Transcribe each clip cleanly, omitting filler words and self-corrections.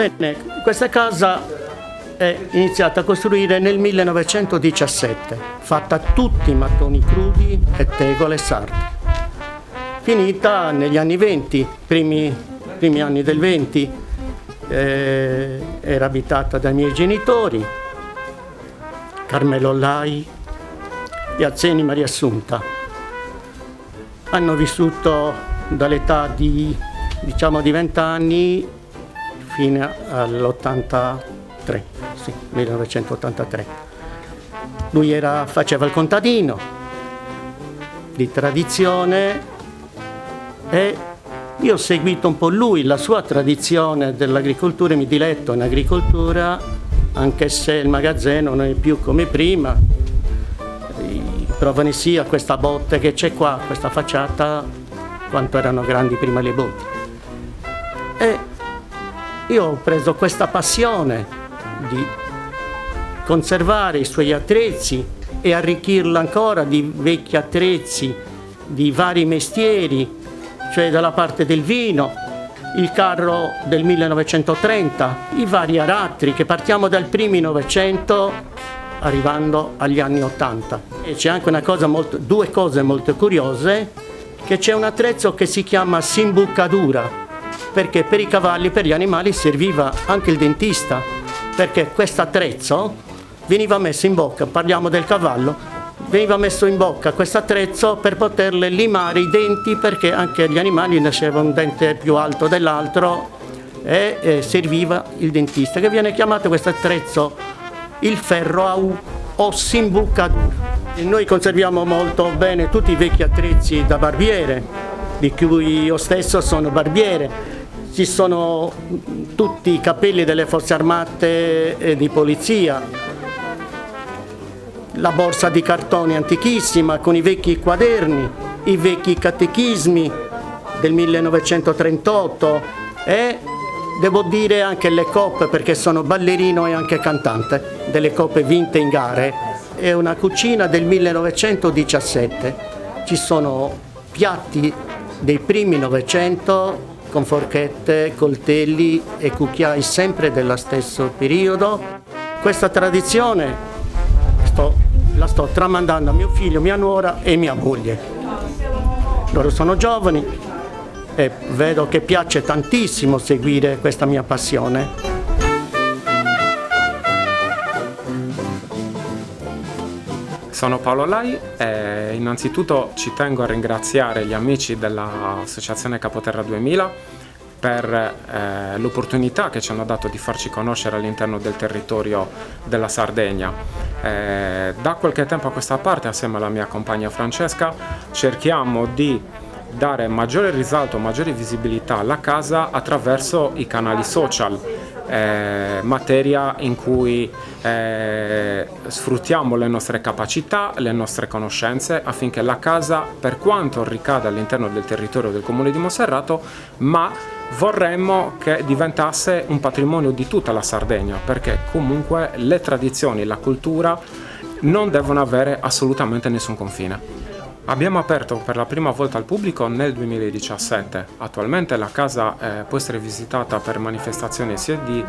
Bene, questa casa è iniziata a costruire nel 1917, fatta tutti in mattoni crudi e tegole sarde. Finita negli anni 20, primi anni del 20, era abitata dai miei genitori, Carmelo Lai e Azzeni Maria Assunta. Hanno vissuto dall'età di 20 anni fino all'83, sì, 1983. Lui faceva il contadino di tradizione e io ho seguito un po' lui, la sua tradizione dell'agricoltura e mi diletto in agricoltura, anche se il magazzino non è più come prima. Provano sia questa botte che c'è qua, questa facciata, quanto erano grandi prima le botti. E io ho preso questa passione di conservare i suoi attrezzi e arricchirla ancora di vecchi attrezzi, di vari mestieri, cioè dalla parte del vino, il carro del 1930, i vari aratri che partiamo dal primi Novecento arrivando agli anni 80. E c'è anche due cose molto curiose, che c'è un attrezzo che si chiama simbucadura, perché per i cavalli, per gli animali serviva anche il dentista, perché questo attrezzo veniva messo in bocca, parliamo del cavallo, veniva messo in bocca questo attrezzo per poterle limare i denti, perché anche agli animali nasceva un dente più alto dell'altro e serviva il dentista, che viene chiamato questo attrezzo il ferro o simbucadura. E noi conserviamo molto bene tutti i vecchi attrezzi da barbiere, di cui io stesso sono barbiere. Ci sono tutti i cappelli delle forze armate e di polizia, la borsa di cartone antichissima con i vecchi quaderni, i vecchi catechismi del 1938 e devo dire anche le coppe, perché sono ballerino e anche cantante, delle coppe vinte in gare. È una cucina del 1917, ci sono piatti dei primi Novecento con forchette, coltelli e cucchiai sempre dello stesso periodo. Questa tradizione la sto tramandando a mio figlio, mia nuora e mia moglie. Loro sono giovani e vedo che piace tantissimo seguire questa mia passione. Sono Paolo Lai e innanzitutto ci tengo a ringraziare gli amici dell'Associazione Capoterra 2000 per l'opportunità che ci hanno dato di farci conoscere all'interno del territorio della Sardegna. Da qualche tempo a questa parte, assieme alla mia compagna Francesca, cerchiamo di dare maggiore risalto, maggiore visibilità alla casa attraverso i canali social, materia in cui sfruttiamo le nostre capacità, le nostre conoscenze affinché la casa, per quanto ricada all'interno del territorio del Comune di Monserrato, ma vorremmo che diventasse un patrimonio di tutta la Sardegna, perché comunque le tradizioni, la cultura non devono avere assolutamente nessun confine. Abbiamo aperto per la prima volta al pubblico nel 2017. Attualmente la casa può essere visitata per manifestazioni sia di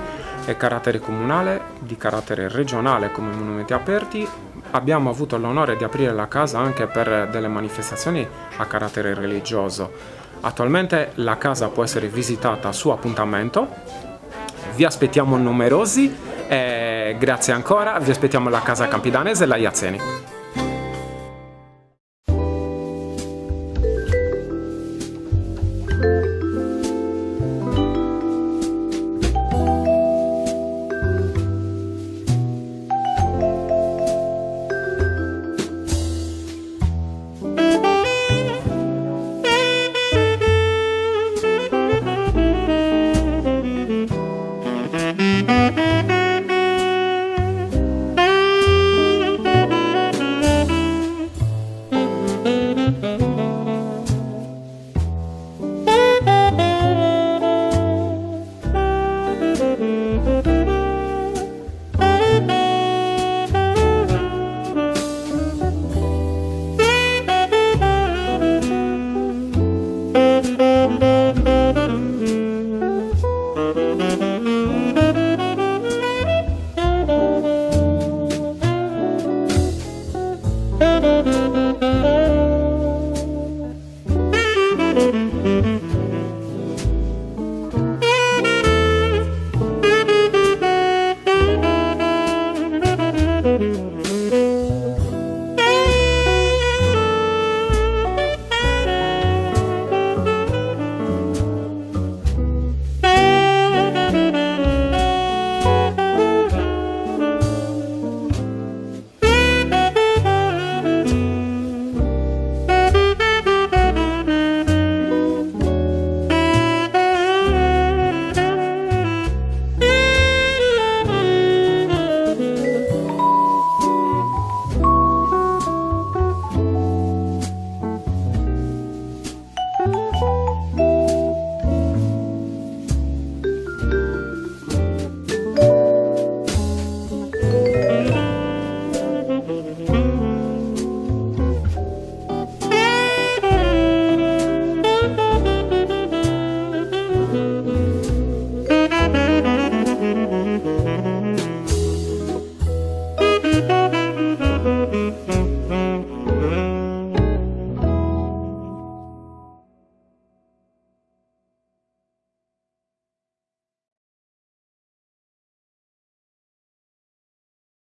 carattere comunale, di carattere regionale come monumenti aperti. Abbiamo avuto l'onore di aprire la casa anche per delle manifestazioni a carattere religioso. Attualmente la casa può essere visitata su appuntamento. Vi aspettiamo numerosi e grazie ancora, vi aspettiamo alla casa Campidanese e la Iazzeni.